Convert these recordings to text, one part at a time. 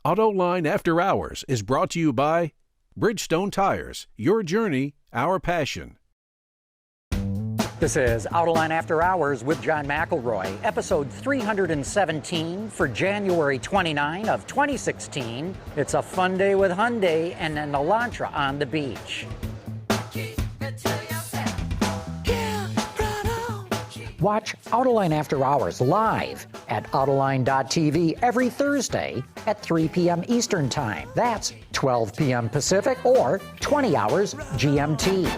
Autoline After Hours is brought to you by Bridgestone Tires, your journey, our passion. This is Autoline After Hours with John McElroy, episode 317 for January 29 of 2016. It's a fun day with Hyundai and an Elantra on the beach. Watch Autoline After Hours live at Autoline.tv every Thursday at 3 p.m. Eastern Time. That's 12 p.m. Pacific or 20 hours GMT.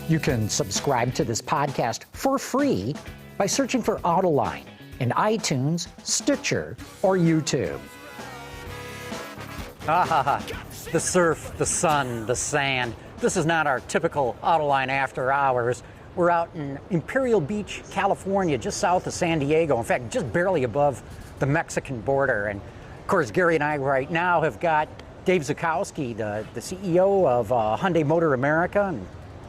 You can subscribe to this podcast for free by searching for Autoline in iTunes, Stitcher, or YouTube. The surf, the sun, the sand. This is not our typical Autoline After Hours. We're out in Imperial Beach, California, just south of San Diego. In fact, just barely above the Mexican border. And of course, Gary and I right now have got Dave Zuchowski, the CEO of Hyundai Motor America. And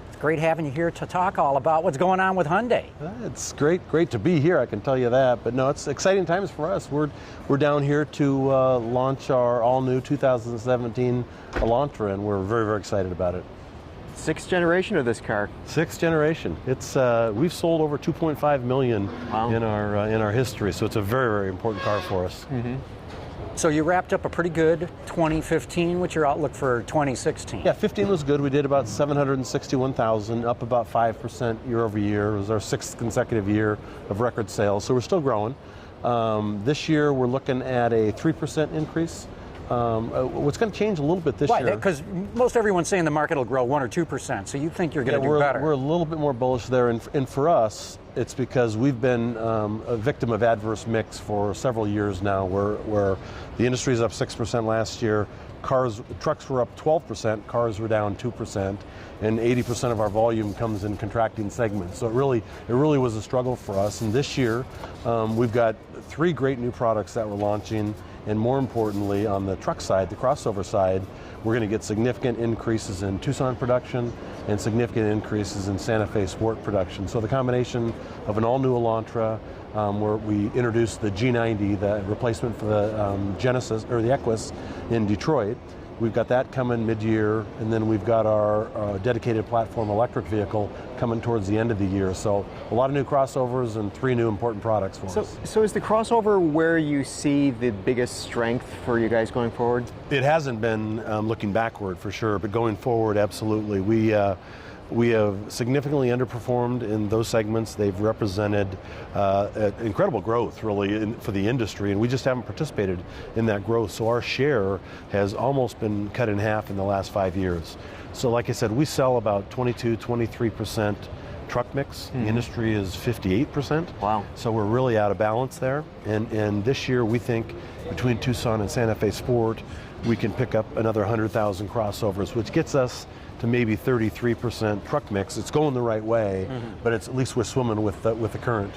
it's great having you here to talk all about what's going on with Hyundai. It's great to be here, I can tell you that. But no, it's exciting times for us. We're down here to launch our all-new 2017 Elantra, and we're very, very excited about it. Sixth generation of this car. Sixth generation. It's we've sold over 2.5 million in our history, so it's a very, very important car for us. Mm-hmm. So you wrapped up a pretty good 2015. What's your outlook for 2016? Yeah, 15 was good. We did about 761,000, up about 5% year over year. It was our sixth consecutive year of record sales, so we're still growing. This year we're looking at a 3% increase. What's going to change a little bit this year? Because most everyone's saying the market will grow 1 or 2%, so you think you're going to do better. We're a little bit more bullish there, and for us, it's because we've been a victim of adverse mix for several years now, where the industry is up 6% last year, trucks were up 12%, cars were down 2%, and 80% of our volume comes in contracting segments. So it really was a struggle for us. And this year, we've got 3 great new products that we're launching. And more importantly, on the truck side, the crossover side, we're going to get significant increases in Tucson production and significant increases in Santa Fe Sport production. So the combination of an all-new Elantra, where we introduced the G90, the replacement for the Genesis or the Equus in Detroit. We've got that coming mid-year, and then we've got our dedicated platform electric vehicle coming towards the end of the year. So a lot of new crossovers and 3 new important products for us. So is the crossover where you see the biggest strength for you guys going forward? It hasn't been looking backward for sure, but going forward, absolutely. We have significantly underperformed in those segments. They've represented incredible growth, really, for the industry, and we just haven't participated in that growth. So our share has almost been cut in half in the last 5 years. So like I said, we sell about 22-23% truck mix. Mm-hmm. The industry is 58%. Wow. So we're really out of balance there. And this year, we think between Tucson and Santa Fe Sport, we can pick up another 100,000 crossovers, which gets us to maybe 33% truck mix. It's going the right way, but at least we're swimming with the current.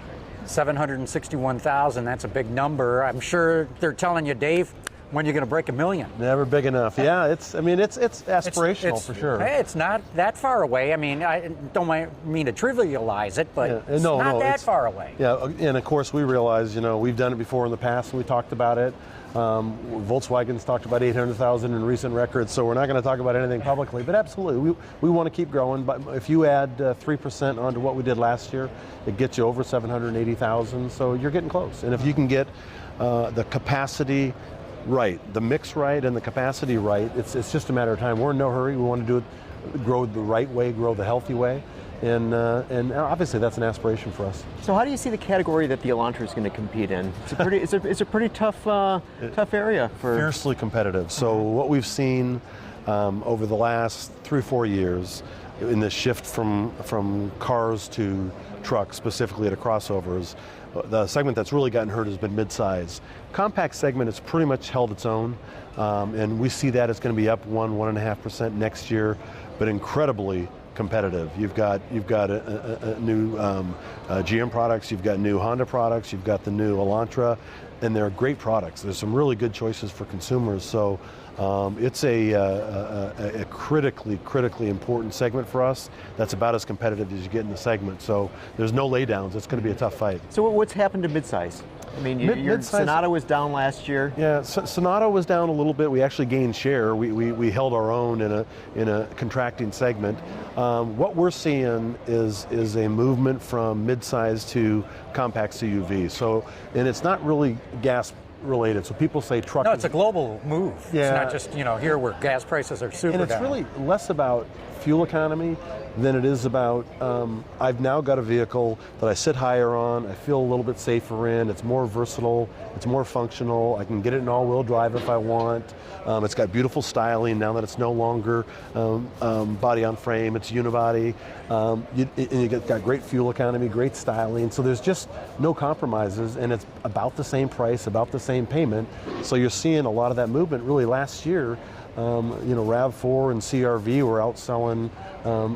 761,000, that's a big number. I'm sure they're telling you, Dave, when you're going to break 1 million. Never big enough. Yeah, it's aspirational for sure. Hey, it's not that far away. I mean, I don't mean to trivialize it, but it's not that far away. Yeah, and of course we realize, we've done it before in the past, and we talked about it. Volkswagen's talked about 800,000 in recent records, so we're not going to talk about anything publicly, but absolutely, we want to keep growing. But if you add 3% onto what we did last year, it gets you over 780,000, so you're getting close. And if you can get the capacity right, the mix right, and the capacity right, it's just a matter of time. We're in no hurry. We want to do it, grow the right way, grow the healthy way. And obviously that's an aspiration for us. So how do you see the category that the Elantra is going to compete in? It's a pretty tough area for... Fiercely competitive. So what we've seen over the last 3 or 4 years in the shift from cars to trucks, specifically to crossovers, the segment that's really gotten hurt has been midsize. Compact segment has pretty much held its own, and we see that it's going to be up 1.5% next year, but incredibly competitive. You've got a new GM products, you've got new Honda products, you've got the new Elantra, and they're great products. There's some really good choices for consumers. So it's a critically important segment for us. That's about as competitive as you get in the segment. So there's no laydowns. It's going to be a tough fight. So what's happened to midsize? I mean, your Sonata was down last year. Yeah, Sonata was down a little bit. We actually gained share. We held our own in a contracting segment. What we're seeing is a movement from midsize to compact CUV. So, and it's not really gas related. So people say truck. No, it's a global move. Yeah. It's not just here where gas prices are super and it's down. really less about fuel economy than it is about, I've now got a vehicle that I sit higher on, I feel a little bit safer in, it's more versatile, it's more functional, I can get it in all-wheel drive if I want, it's got beautiful styling now that it's no longer body on frame, it's unibody, you got great fuel economy, great styling, so there's just no compromises, and it's about the same price, about the same payment, so you're seeing a lot of that movement really last year. RAV4 and CRV were outselling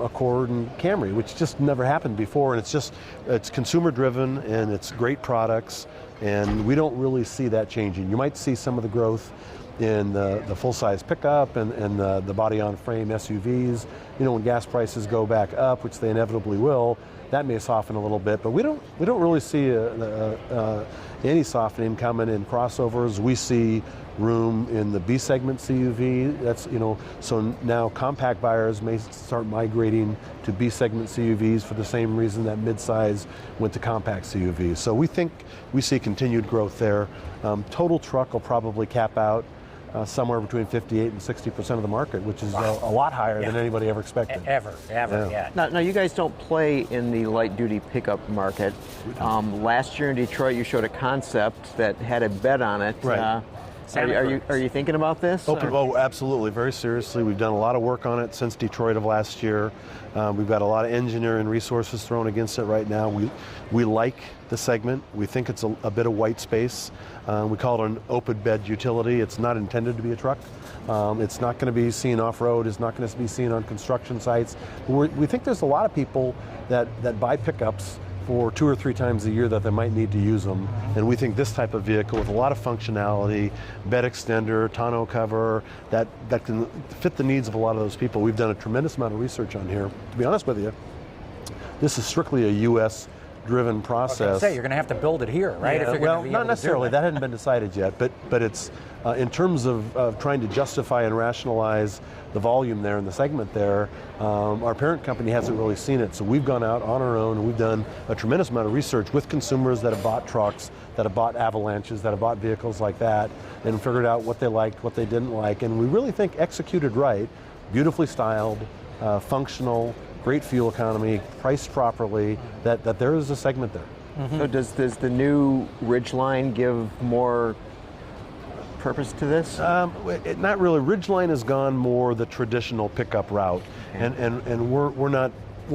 Accord and Camry, which just never happened before. And it's consumer driven and it's great products, and we don't really see that changing. You might see some of the growth in the full-size pickup and the body-on-frame SUVs. When gas prices go back up, which they inevitably will, that may soften a little bit. But we don't really see any softening coming in crossovers. We see room in the B segment CUV. That's so now compact buyers may start migrating to B segment CUVs for the same reason that midsize went to compact CUVs. So we think we see continued growth there. Total truck will probably cap out somewhere between 58 and 60% of the market, which is a lot higher than anybody ever expected. Ever, yeah. Now you guys don't play in the light-duty pickup market. Last year in Detroit, you showed a concept that had a bet on it. Right. Are you thinking about this? Oh, absolutely, very seriously. We've done a lot of work on it since Detroit of last year. We've got a lot of engineering resources thrown against it right now. We like the segment. We think it's a bit of white space. We call it an open bed utility. It's not intended to be a truck. It's not going to be seen off-road. It's not going to be seen on construction sites. We think there's a lot of people that buy pickups for 2 or 3 times a year that they might need to use them. And we think this type of vehicle with a lot of functionality, bed extender, tonneau cover, that can fit the needs of a lot of those people. We've done a tremendous amount of research on here. To be honest with you, this is strictly a U.S. driven process. I was gonna say, you're going to have to build it here, right? Yeah, well, not necessarily. That hadn't been decided yet, but it's in terms of trying to justify and rationalize the volume there and the segment there, our parent company hasn't really seen it. So we've gone out on our own and we've done a tremendous amount of research with consumers that have bought trucks, that have bought Avalanches, that have bought vehicles like that, and figured out what they liked, what they didn't like. And we really think executed right, beautifully styled, functional, great fuel economy, priced properly, that there is a segment there. Mm-hmm. So does the new Ridgeline give more purpose to this? Not really. Ridgeline has gone more the traditional pickup route, and we're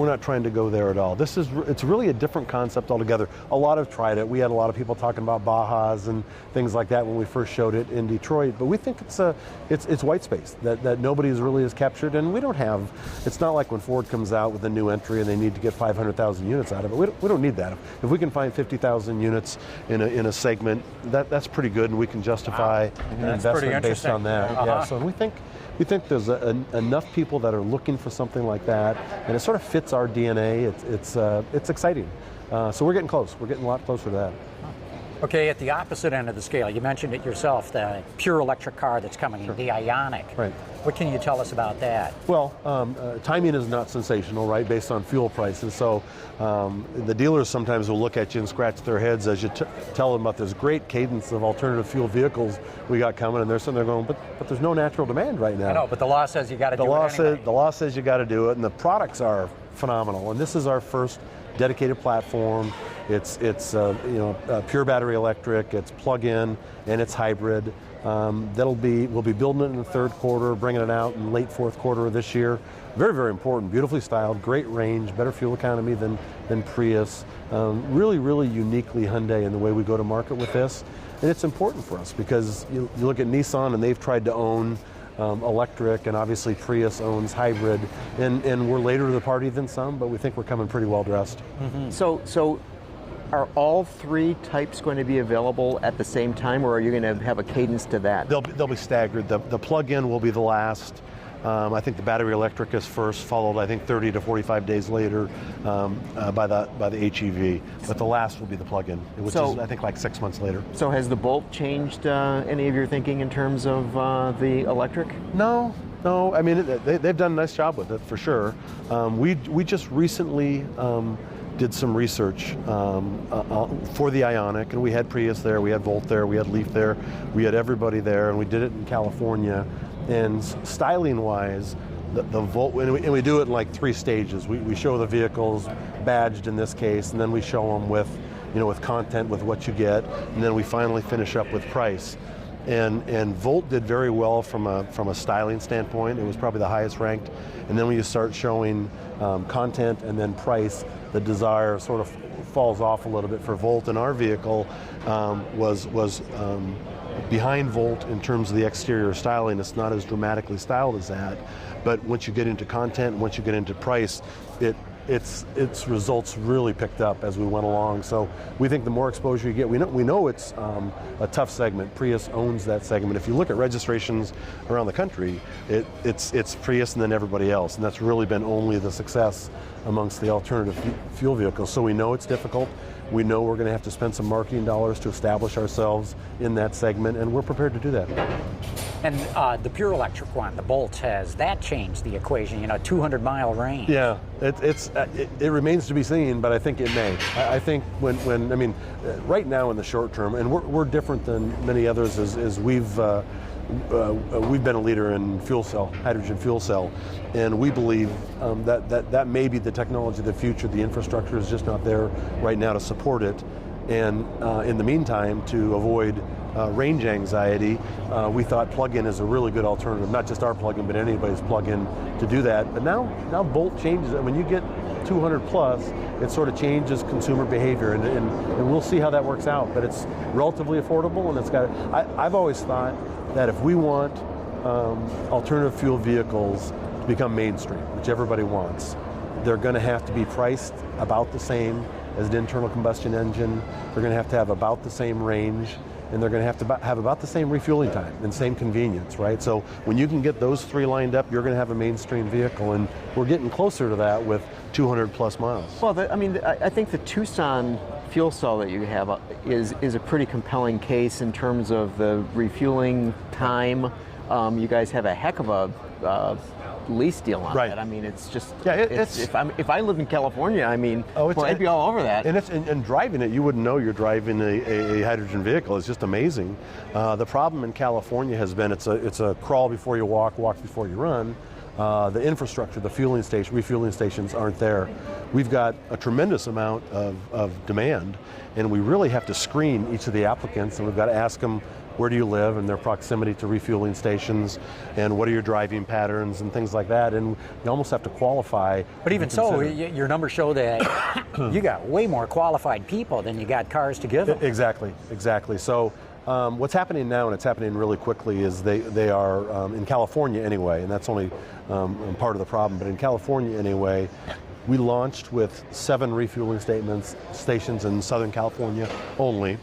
not trying to go there at all. It's really a different concept altogether. A lot have tried it. We had a lot of people talking about Bajas and things like that when we first showed it in Detroit. But we think it's white space that nobody really has captured, and we don't have. It's not like when Ford comes out with a new entry and they need to get 500,000 units out of it. We don't need that. If we can find 50,000 units in a segment, that's pretty good, and we can justify an investment based on that. Yeah. So we think there's enough people that are looking for something like that, and it sort of fits our DNA. It's exciting. So we're getting close. We're getting a lot closer to that. Okay, at the opposite end of the scale, you mentioned it yourself, the pure electric car that's coming in, the Ioniq. Right. What can you tell us about that? Well, timing is not sensational, right, based on fuel prices. So the dealers sometimes will look at you and scratch their heads as you tell them about this great cadence of alternative fuel vehicles we got coming, and they're sitting there going, but there's no natural demand right now. I know, but the law says you got to do it anyway. The law says you got to do it, and the products are phenomenal. And this is our first dedicated platform. It's pure battery electric, it's plug-in, and it's hybrid. We'll be building it in the third quarter, bringing it out in late fourth quarter of this year. Very, very important, beautifully styled, great range, better fuel economy than Prius. Really, really uniquely Hyundai in the way we go to market with this. And it's important for us because you look at Nissan and they've tried to own electric, and obviously Prius owns hybrid, and we're later to the party than some, but we think we're coming pretty well dressed. Mm-hmm. So are all 3 types going to be available at the same time, or are you going to have a cadence to that? They'll be staggered. The plug-in will be the last. I think the battery electric is first, followed I think 30 to 45 days later by the HEV. But the last will be the plug-in, which is I think like 6 months later. So has the Bolt changed any of your thinking in terms of the electric? No. I mean, they've done a nice job with it for sure. We just recently did some research for the Ioniq, and we had Prius there, we had Volt there, we had Leaf there, we had everybody there, and we did it in California. And styling-wise, the Volt, and we do it in like 3 stages. We show the vehicles badged in this case, and then we show them with, with content, with what you get, and then we finally finish up with price. And Volt did very well from a styling standpoint. It was probably the highest ranked. And then when you start showing content and then price, the desire sort of falls off a little bit for Volt. And our vehicle was behind Volt in terms of the exterior styling. It's not as dramatically styled as that. But once you get into content, once you get into price, its results really picked up as we went along. So we think the more exposure you get, we know it's a tough segment. Prius owns that segment. If you look at registrations around the country, it's Prius and then everybody else, and that's really been only the success amongst the alternative fuel vehicles. So we know it's difficult. We know we're going to have to spend some marketing dollars to establish ourselves in that segment, and we're prepared to do that. And the pure electric one, the Bolt, has that changed the equation? 200-mile range. Yeah, it remains to be seen, but I think it may. I think when I mean, right now in the short term, and we're different than many others, is we've been a leader in fuel cell, hydrogen fuel cell, and we believe that may be the technology of the future. The infrastructure is just not there right now to support it, and in the meantime, to avoid range anxiety, we thought plug-in is a really good alternative, not just our plug-in, but anybody's plug-in to do that. But now Bolt changes it. When you get 200 plus, it sort of changes consumer behavior, and we'll see how that works out. But it's relatively affordable, and it's got. I've always thought that if we want alternative fuel vehicles to become mainstream, which everybody wants, they're going to have to be priced about the same as an internal combustion engine. They're going to have about the same range, and they're going to have about the same refueling time and same convenience, right? So when you can get those 3 lined up, you're going to have a mainstream vehicle, and we're getting closer to that with 200 plus miles. Well, I think the Tucson fuel cell that you have is a pretty compelling case in terms of the refueling time. You guys have a heck of a lease deal on right. that. I mean, it's just if I lived in California, I mean, I'd be all over that. And driving it, you wouldn't know you're driving a hydrogen vehicle. It's just amazing. The problem in California has been it's a crawl before you walk before you run. The infrastructure, the refueling stations aren't there. We've got a tremendous amount of demand, and we really have to screen each of the applicants, and we've got to ask them, where do you live, and their proximity to refueling stations, and what are your driving patterns and things like that, and you almost have to qualify. But even so, your numbers show that you got way more qualified people than you got cars to give them. Exactly. So what's happening now, and it's happening really quickly, is they are, in California anyway, and that's only part of the problem, but in California anyway, we launched with 7 refueling stations in Southern California only.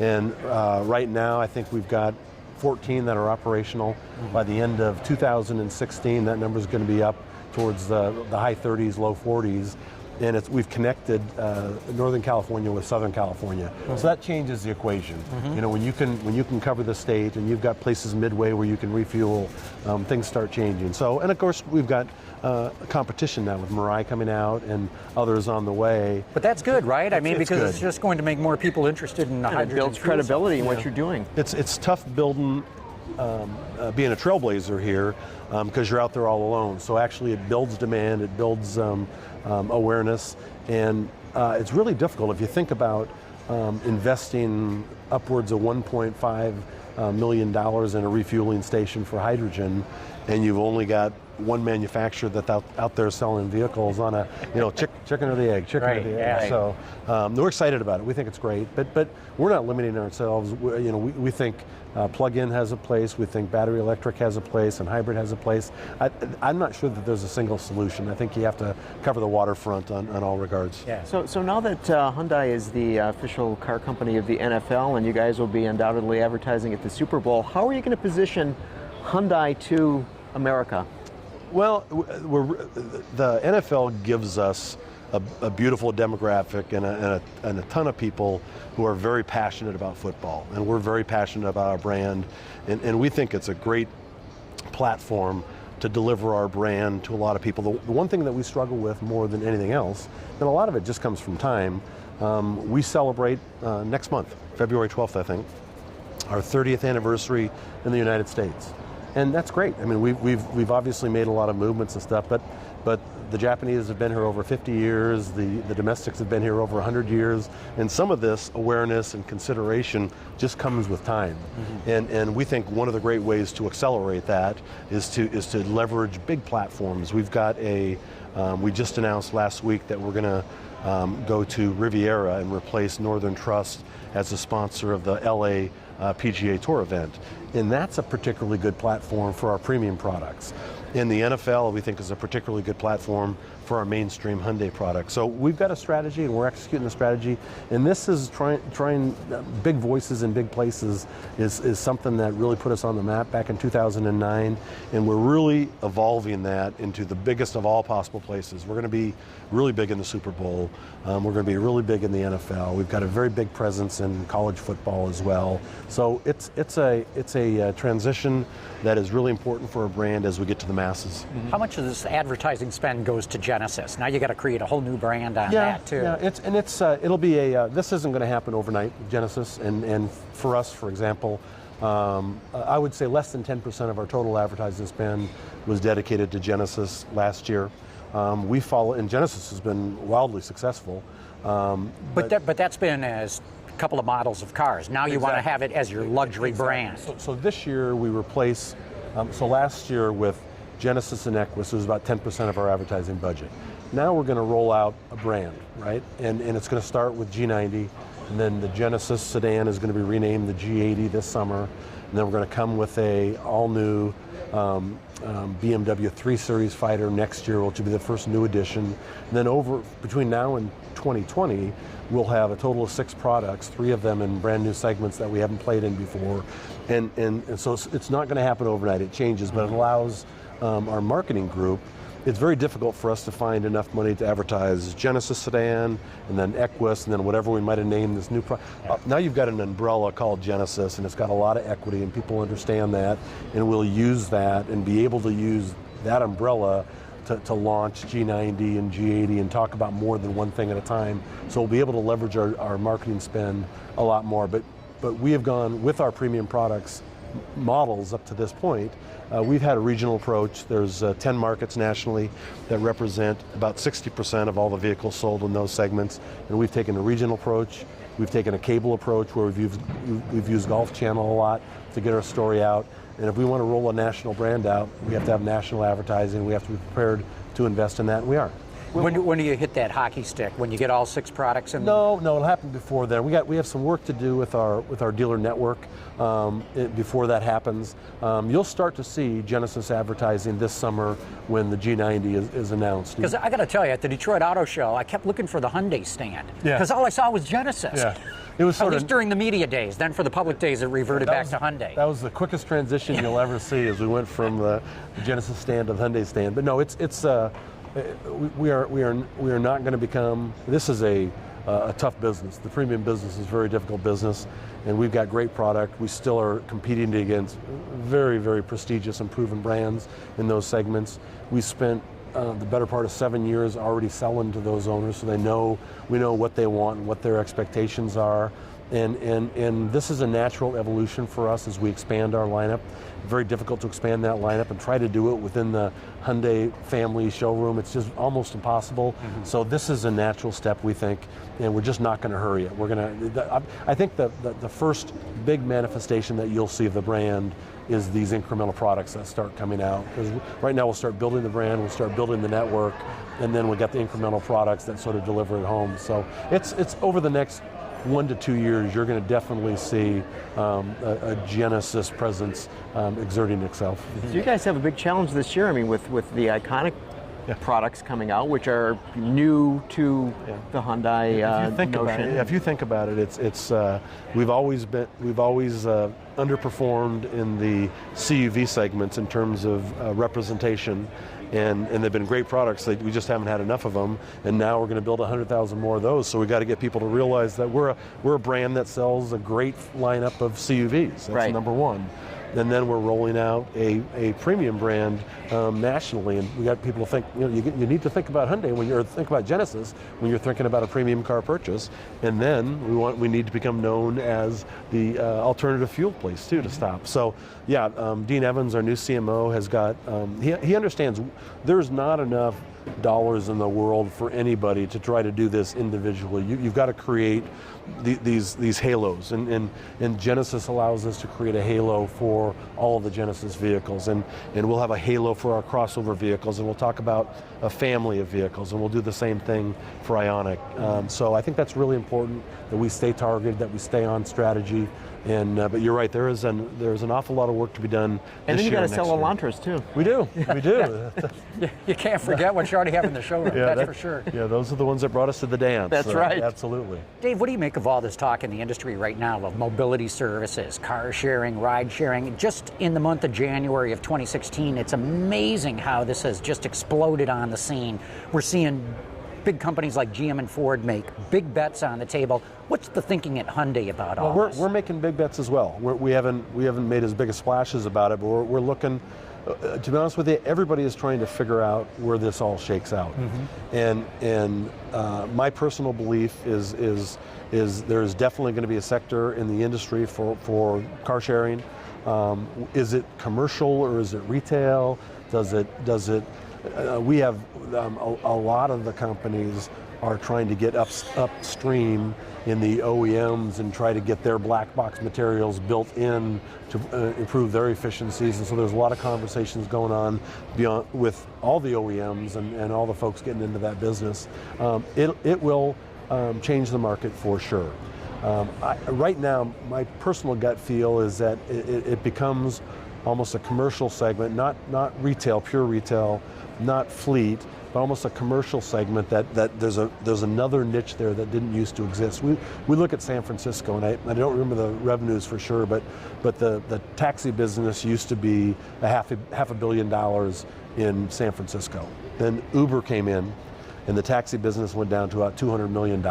And right now, I think we've got 14 that are operational. By the end of 2016, that number is going to be up towards the high 30s, low 40s. And we've connected Northern California with Southern California, so that changes the equation. When you can cover the state, and you've got places midway where you can refuel, things start changing. So, and of course, we've got competition now with Mirai coming out and others on the way. But that's good, right? I mean, because it's just going to make more people interested in the hydrogen. It builds credibility in what you're doing. It's tough building, being a trailblazer here, because you're out there all alone. So actually, it builds demand, it builds awareness, and it's really difficult if you think about investing upwards of $1.5 million in a refueling station for hydrogen, and you've only got one manufacturer that's out there selling vehicles on a, chicken or the egg, Right. So we're excited about it. We think it's great, but we're not limiting ourselves. We think plug-in has a place. We think battery electric has a place, and hybrid has a place. I'm not sure that there's a single solution. I think you have to cover the waterfront on all regards. Yeah. So now that Hyundai is the official car company of the NFL, and you guys will be undoubtedly advertising at the Super Bowl, how are you going to position Hyundai to America? Well, the NFL gives us a beautiful demographic and a ton of people who are very passionate about football, and we're very passionate about our brand, and we think it's a great platform to deliver our brand to a lot of people. The one thing that we struggle with more than anything else, and a lot of it just comes from time, we celebrate next month, February 12th, I think, our 30th anniversary in the United States. And that's great. I mean, we've obviously made a lot of movements and stuff, but the Japanese have been here over 50 years, the domestics have been here over 100 years, and some of this awareness and consideration just comes with time. Mm-hmm. And we think one of the great ways to accelerate that is to leverage big platforms. We've got we just announced last week that we're going to go to Riviera and replace Northern Trust as a sponsor of the LA PGA Tour event. And that's a particularly good platform for our premium products. In the NFL, we think is a particularly good platform for our mainstream Hyundai products. So we've got a strategy and we're executing the strategy. And this is trying big voices in big places is something that really put us on the map back in 2009. And we're really evolving that into the biggest of all possible places. We're going to be really big in the Super Bowl. We're going to be really big in the NFL. We've got a very big presence in college football as well. So it's a transition that is really important for a brand as we get to the masses. Mm-hmm. How much of this advertising spend goes to Genesis? Now you got to create a whole new brand on that too. Yeah, it'll be this isn't going to happen overnight, Genesis, and for us, for example, I would say less than 10% of our total advertising spend was dedicated to Genesis last year. We follow, and Genesis has been wildly successful. But that's been as a couple of models of cars. Now you want to have it as your luxury brand. So this year we replace, so last year with Genesis and Equus, it was about 10% of our advertising budget. Now we're going to roll out a brand, right? And it's going to start with G90, and then the Genesis sedan is going to be renamed the G80 this summer, and then we're going to come with a all-new BMW 3 Series fighter next year, which will be the first new edition. And then between now and 2020, we'll have a total of 6 products, 3 of them in brand new segments that we haven't played in before. And so it's not going to happen overnight. It changes, but it allows our marketing group. It's very difficult for us to find enough money to advertise Genesis sedan, and then Equus, and then whatever we might have named this new product. Now you've got an umbrella called Genesis, and it's got a lot of equity, and people understand that, and we'll use that and be able to use that umbrella to launch G90 and G80 and talk about more than one thing at a time. So we'll be able to leverage our marketing spend a lot more. But we have gone with our premium products models up to this point. We've had a regional approach. There's 10 markets nationally that represent about 60% of all the vehicles sold in those segments, and we've taken a regional approach. We've taken a cable approach where we've used Golf Channel a lot to get our story out. And if we want to roll a national brand out, we have to have national advertising. We have to be prepared to invest in that, and we are. When do you hit that hockey stick? When you get all 6 products in? No, it'll happen before then. We have some work to do with our dealer network before that happens. You'll start to see Genesis advertising this summer when the G90 is announced. Because I got to tell you, at the Detroit Auto Show, I kept looking for the Hyundai stand. Because all I saw was Genesis. Yeah. It was at least during the media days. Then for the public days, it reverted back to Hyundai. That was the quickest transition you'll ever see as we went from the Genesis stand to the Hyundai stand. But no, we are not going to become. This is a tough business. The premium business is a very difficult business, and we've got great product. We still are competing against very, very prestigious and proven brands in those segments. We spent the better part of 7 years already selling to those owners, so we know what they want and what their expectations are. And this is a natural evolution for us as we expand our lineup. Very difficult to expand that lineup and try to do it within the Hyundai family showroom. It's just almost impossible. Mm-hmm. So this is a natural step, we think, and we're just not going to hurry it. I think the first big manifestation that you'll see of the brand is these incremental products that start coming out. Because right now we'll start building the brand, we'll start building the network, and then we'll get the incremental products that sort of deliver at home. So it's over the next 1 to 2 years, you're going to definitely see a Genesis presence exerting itself. So you guys have a big challenge this year. I mean, with the iconic products coming out, which are new to the Hyundai notion. If you think about it, it's we've always underperformed in the CUV segments in terms of representation. And they've been great products. We just haven't had enough of them, and now we're going to build 100,000 more of those. So we got to get people to realize that we're a brand that sells a great lineup of CUVs. That's number one. And then we're rolling out a premium brand nationally, and we got people to think. You need to think about Hyundai when you're think about Genesis when you're thinking about a premium car purchase. And then we need to become known as the alternative fuel place too to stop. So Dean Evans, our new CMO, has got he understands there's not enough dollars in the world for anybody to try to do this individually. You've got to create these halos, and Genesis allows us to create a halo for all of the Genesis vehicles, and we'll have a halo for our crossover vehicles, and we'll talk about a family of vehicles, and we'll do the same thing for Ioniq. So I think that's really important that we stay targeted, that we stay on strategy. And but you're right, there's an awful lot of work to be done. And then you got to sell Elantras too. We do. You can't forget what you already have in the showroom. That's for sure. Yeah, those are the ones that brought us to the dance. That's right. Absolutely. Dave, what do you make of all this talk in the industry right now of mobility services, car sharing, ride sharing? Just in the month of January of 2016, it's amazing how this has just exploded on the scene. We're seeing big companies like GM and Ford make big bets on the table. What's the thinking at Hyundai about all this? We're making big bets as well. We haven't made as big a splashes about it, but we're looking. To be honest with you, everybody is trying to figure out where this all shakes out. And my personal belief is there's definitely going to be a sector in the industry for car sharing. Is it commercial or is it retail? Does it? We have a lot of the companies are trying to get upstream in the OEMs and try to get their black box materials built in to improve their efficiencies. And so there's a lot of conversations going on beyond with all the OEMs and all the folks getting into that business. It will change the market for sure. Right now, my personal gut feel is that it becomes almost a commercial segment, not retail, pure retail, not fleet, but almost a commercial segment that there's another niche there that didn't used to exist. We look at San Francisco, and I don't remember the revenues for sure, but the taxi business used to be half $500 million in San Francisco. Then Uber came in, and the taxi business went down to about $200 million.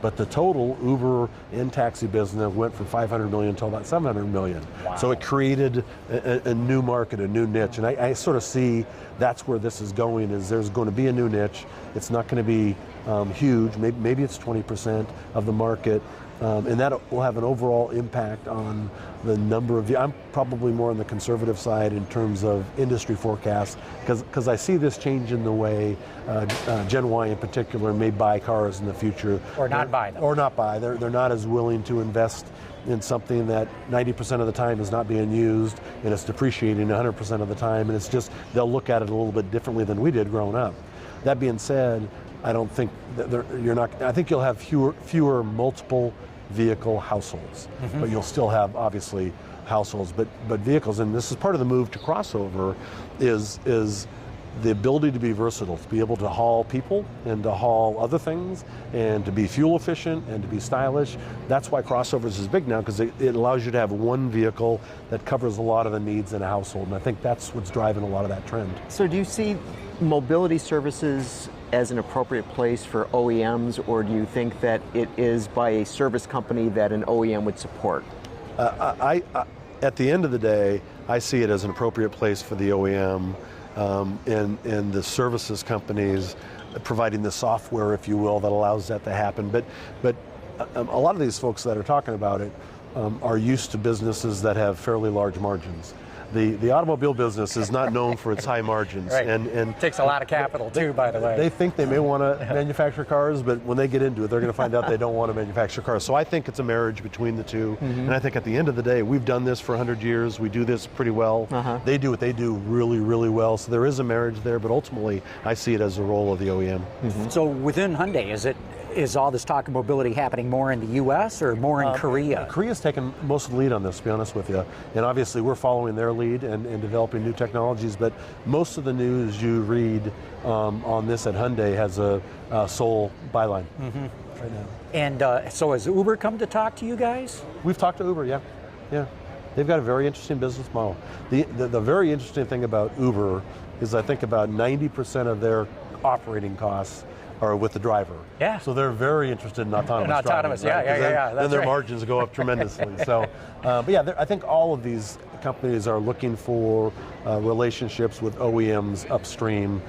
But the total Uber and taxi business went from $500 million to about $700 million. Wow. So it created a new market, a new niche. And I sort of see that's where this is going, is there's going to be a new niche. It's not going to be huge. Maybe it's 20% of the market. And that will have an overall impact on the number of. I'm probably more on the conservative side in terms of industry forecasts, because I see this change in the way Gen Y in particular may buy cars in the future, or not buy them, or not buy. They're not as willing to invest in something that 90% of the time is not being used and it's depreciating 100% of the time, and it's just they'll look at it a little bit differently than we did growing up. That being said, I don't think that I think you'll have fewer multiple vehicle households, but you'll still have obviously households, but vehicles. And this is part of the move to crossover, is the ability to be versatile, to be able to haul people and to haul other things and to be fuel efficient and to be stylish. That's why crossovers is big now, because it allows you to have one vehicle that covers a lot of the needs in a household. And I think that's what's driving a lot of that trend. So do you see mobility services as an appropriate place for OEMs, or do you think that it is by a service company that an OEM would support? At the end of the day, I see it as an appropriate place for the OEM and the services companies providing the software, if you will, that allows that to happen. But a lot of these folks that are talking about it are used to businesses that have fairly large margins. The automobile business is not known for its high margins. Right. And it takes a lot of capital too, by the way. They think they may want to manufacture cars, but when they get into it, they're going to find out they don't want to manufacture cars. So I think it's a marriage between the two. And I think at the end of the day, we've done this for 100 years. We do this pretty well. They do what they do really, really well. So there is a marriage there, but ultimately I see it as a role of the OEM. So within Hyundai, is it is all this talk of mobility happening more in the U.S. or more in Korea? Korea's taken most of the lead on this, to be honest with you. And obviously we're following their lead and developing new technologies, but most of the news you read on this at Hyundai has a Seoul byline right now. And so has Uber come to talk to you guys? We've talked to Uber, yeah. They've got a very interesting business model. The very interesting thing about Uber is I think about 90% of their operating costs are with the driver. Yeah. So they're very interested in autonomous driving. Autonomous, right? yeah. Then their margins go up tremendously. So, but yeah, I think all of these companies are looking for relationships with OEMs upstream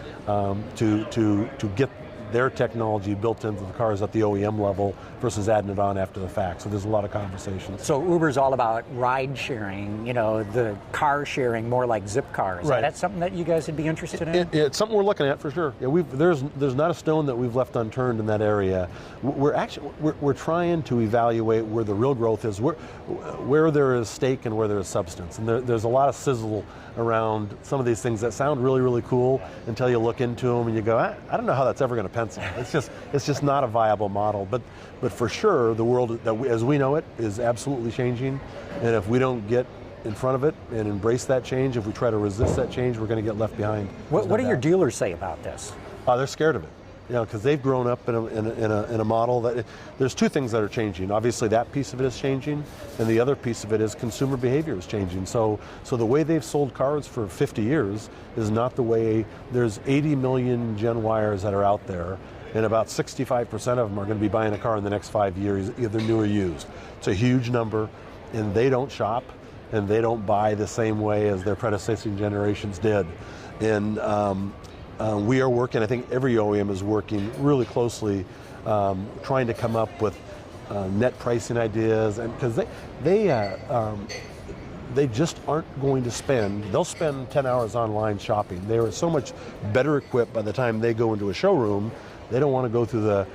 to get their technology built into the cars at the OEM level versus adding it on after the fact. So there's a lot of conversations. So Uber's all about ride sharing, the car sharing, more like Zip cars. Right. Is that something that you guys would be interested in? It's something we're looking at for sure. Yeah, there's not a stone that we've left unturned in that area. We're trying to evaluate where the real growth is, where there is stake and where there is substance. And there's a lot of sizzle around some of these things that sound really, really cool until you look into them and you go, I don't know how that's ever going to pencil. It's just not a viable model. But for sure, the world as we know it is absolutely changing. And if we don't get in front of it and embrace that change, if we try to resist that change, we're going to get left behind. What do your dealers say about this? They're scared of it. Because they've grown up in a model that there's two things that are changing. Obviously, that piece of it is changing, and the other piece of it is consumer behavior is changing. So the way they've sold cars for 50 years is not the way. There's 80 million Gen Yers that are out there, and about 65% of them are going to be buying a car in the next 5 years, either new or used. It's a huge number, and they don't shop, and they don't buy the same way as their predecessing generations did. And we are working, I think every OEM is working really closely, trying to come up with net pricing ideas, and because they just aren't going to they'll spend 10 hours online shopping. They are so much better equipped by the time they go into a showroom. They don't want to go through the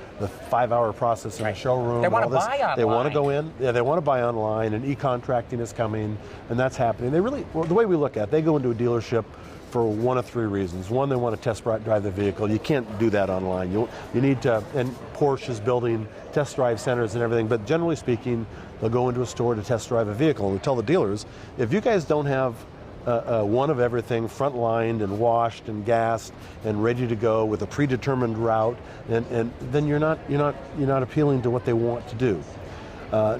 5-hour process in a showroom. They want to buy online. They want to go in. Yeah, they want to buy online, and e-contracting is coming, and that's happening. The way we look at it, they go into a dealership for one of three reasons. One, they want to test drive the vehicle. You can't do that online. You need to, and Porsche is building test drive centers and everything, but generally speaking, they'll go into a store to test drive a vehicle. And we tell the dealers, if you guys don't have one of everything front-lined and washed and gassed and ready to go with a predetermined route, and then you're not appealing to what they want to do.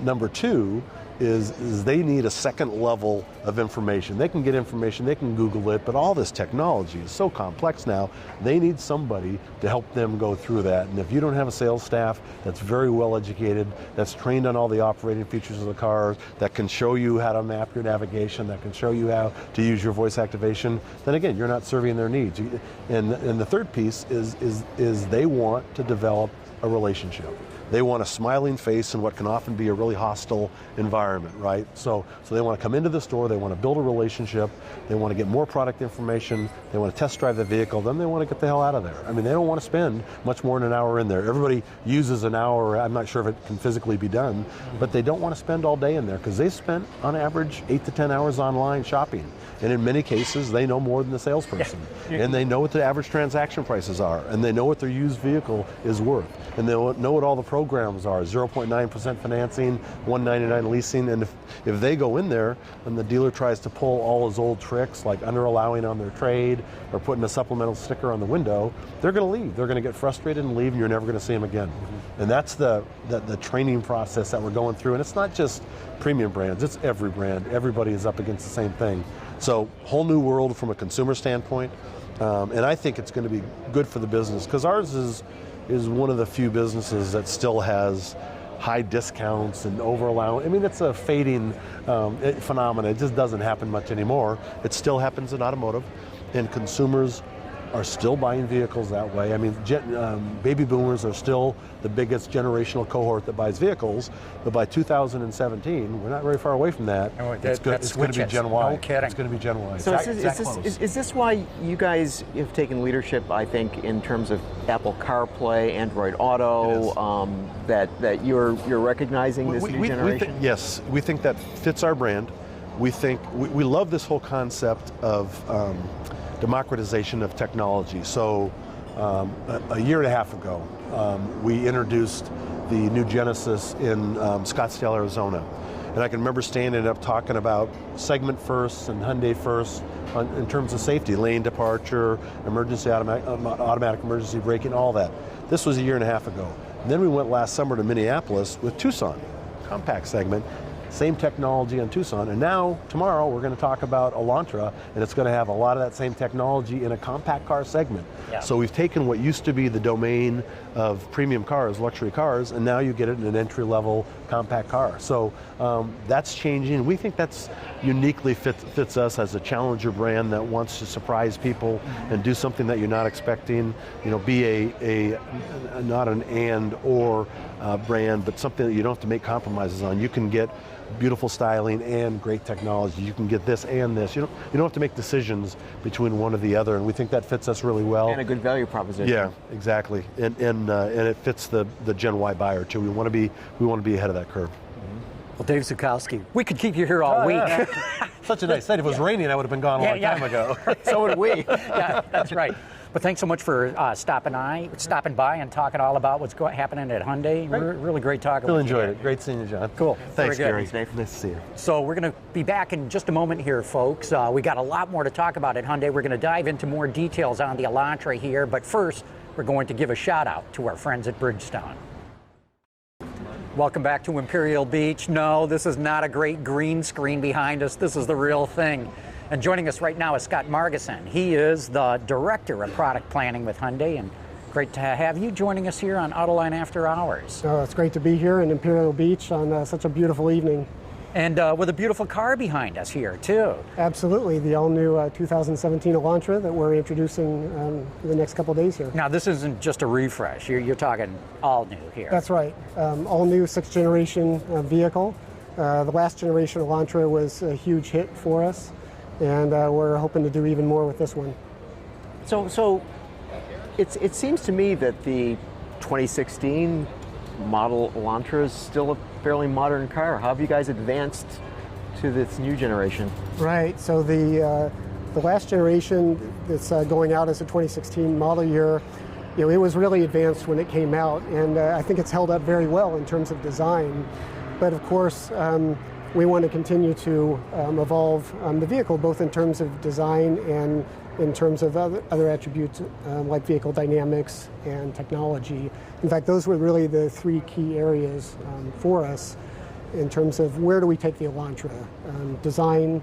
Number two is they need a second level of information. They can get information, they can Google it, but all this technology is so complex now, they need somebody to help them go through that. And if you don't have a sales staff that's very well educated, that's trained on all the operating features of the car, that can show you how to map your navigation, that can show you how to use your voice activation, then again, you're not serving their needs. And the third piece is they want to develop a relationship. They want a smiling face in what can often be a really hostile environment, right? So they want to come into the store, they want to build a relationship, they want to get more product information, they want to test drive the vehicle, then they want to get the hell out of there. I mean, they don't want to spend much more than an hour in there. Everybody uses an hour, I'm not sure if it can physically be done, but they don't want to spend all day in there because they spent on average 8 to 10 hours online shopping. And in many cases, they know more than the salesperson. And they know what the average transaction prices are, and they know what their used vehicle is worth. And they know what all the programs are, 0.9% financing, $199 leasing, and if they go in there and the dealer tries to pull all his old tricks, like under-allowing on their trade or putting a supplemental sticker on the window, they're going to leave. They're going to get frustrated and leave, and you're never going to see them again. And that's the training process that we're going through. And it's not just premium brands, it's every brand. Everybody is up against the same thing. So whole new world from a consumer standpoint, and I think it's going to be good for the business because ours is one of the few businesses that still has high discounts and over-allowance. I mean, it's a fading phenomenon. It just doesn't happen much anymore. It still happens in automotive, and consumers are still buying vehicles that way. I mean, baby boomers are still the biggest generational cohort that buys vehicles, but by 2017, we're not very far away from that. It's going to be Gen Y. No kidding. It's going to be Gen Y. So is this why you guys have taken leadership, I think, in terms of Apple CarPlay, Android Auto, that you're recognizing this new generation? Yes, we think that fits our brand. We think, we love this whole concept of democratization of technology. So A year and a half ago, we introduced the new Genesis in Scottsdale, Arizona. And I can remember standing up talking about segment first and Hyundai first in terms of safety, lane departure, emergency automatic emergency braking, all that. This was a year and a half ago. And then we went last summer to Minneapolis with Tucson, compact segment, same technology on Tucson. And now, tomorrow, we're going to talk about Elantra, and it's going to have a lot of that same technology in a compact car segment. Yeah. So we've taken what used to be the domain of premium cars, luxury cars, and now you get it in an entry-level compact car. So that's changing. We think that's uniquely fits us as a challenger brand that wants to surprise people and do something that you're not expecting. You know, be a not an and or brand, but something that you don't have to make compromises on. You can get beautiful styling and great technology. You can get this and this. You don't have to make decisions between one or the other, and we think that fits us really well. And a good value proposition. Yeah, exactly. And it fits the Gen Y buyer too. We want to be ahead of that curve. Well, Dave Zuchowski, we could keep you here all week. Yeah. Such a nice sight. If it was raining, I would have been gone a long time ago. So would we. Yeah, that's right. But thanks so much for stopping by and talking all about what's happening at Hyundai. Really great talking Really with you. enjoyed it. Great seeing you, John. Cool. Thanks, Very Gary. good. Nice to see you. So we're going to be back in just a moment here, folks. We got a lot more to talk about at Hyundai. We're going to dive into more details on the Elantra here. But first, we're going to give a shout out to our friends at Bridgestone. Welcome back to Imperial Beach. No, this is not a great green screen behind us. This is the real thing. And joining us right now is Scott Margason. He is the Director of Product Planning with Hyundai, and great to have you joining us here on Autoline After Hours. Oh, it's great to be here in Imperial Beach on such a beautiful evening. And with a beautiful car behind us here, too. Absolutely, the all-new 2017 Elantra that we're introducing in the next couple of days here. Now, this isn't just a refresh. You're talking all new here. That's right. All-new sixth-generation vehicle. The last generation Elantra was a huge hit for us, and we're hoping to do even more with this one. So it seems to me that the 2016 model Elantra is still a fairly modern car. How have you guys advanced to this new generation? Right. So the last generation that's going out as a 2016 model year, you know, it was really advanced when it came out, and I think it's held up very well in terms of design. But of course, we want to continue to evolve the vehicle, both in terms of design and in terms of other attributes like vehicle dynamics and technology. In fact, those were really the three key areas for us in terms of where do we take the Elantra. Design,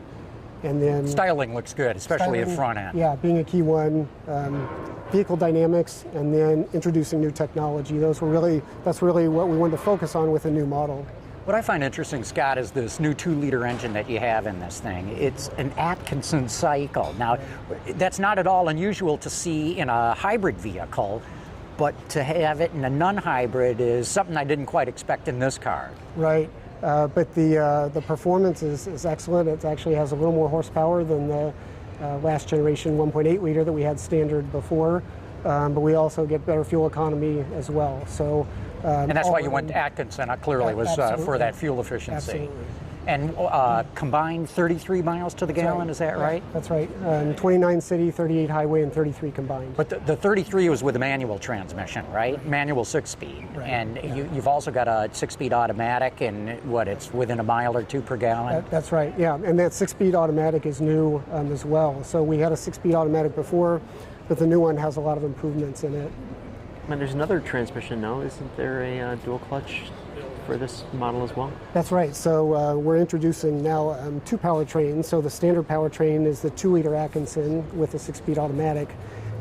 and then styling looks good, especially at front end. Yeah, being a key one. Vehicle dynamics, and then introducing new technology. That's really what we wanted to focus on with a new model. What I find interesting, Scott, is this new 2-liter engine that you have in this thing. It's an Atkinson cycle. Now, that's not at all unusual to see in a hybrid vehicle, but to have it in a non-hybrid is something I didn't quite expect in this car. Right, but the performance is excellent. It actually has a little more horsepower than the last generation 1.8 liter that we had standard before, but we also get better fuel economy as well. So. And that's why you went to Atkinson, clearly, was for that fuel efficiency. Absolutely. And combined 33 miles to the gallon, is that right? That's right. 29 city, 38 highway, and 33 combined. But the 33 was with a manual transmission, right? Manual 6-speed. Right. And you've also got a 6-speed automatic, and it's within a mile or two per gallon? That's right, yeah. And that 6-speed automatic is new as well. So we had a 6-speed automatic before, but the new one has a lot of improvements in it. And there's another transmission now. Isn't there a dual clutch for this model as well? That's right. So we're introducing now 2 powertrains. So the standard powertrain is the 2-liter Atkinson with a 6-speed automatic.